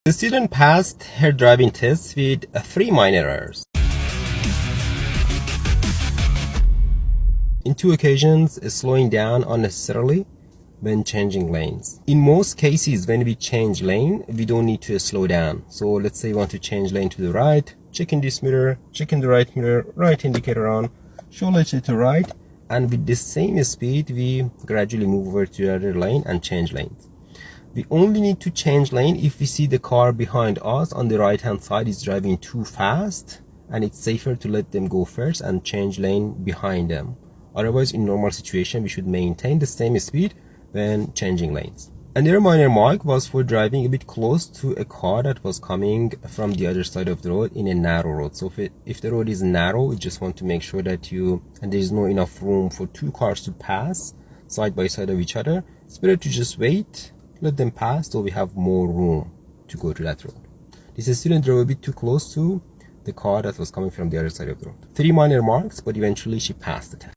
The student passed her driving test with 3 minor errors. In 2 occasions, slowing down unnecessarily when changing lanes. In most cases, when we change lane, we don't need to slow down. So let's say you want to change lane to the right, check in this mirror, check in the right mirror, right indicator on, show light to right, and with the same speed, we gradually move over to the other lane and change lanes. We only need to change lane if we see the car behind us on the right hand side is driving too fast, and it's safer to let them go first and change lane behind them. Otherwise, in normal situation, we should maintain the same speed when changing lanes. Another minor mark was for driving a bit close to a car that was coming from the other side of the road in a narrow road. So if the road is narrow, you just want to make sure that there is no enough room for 2 cars to pass side by side of each other. It's better to just wait, let them pass, so we have more room to go to that road. This student drove a bit too close to the car that was coming from the other side of the road. 3 minor marks, but eventually she passed the test.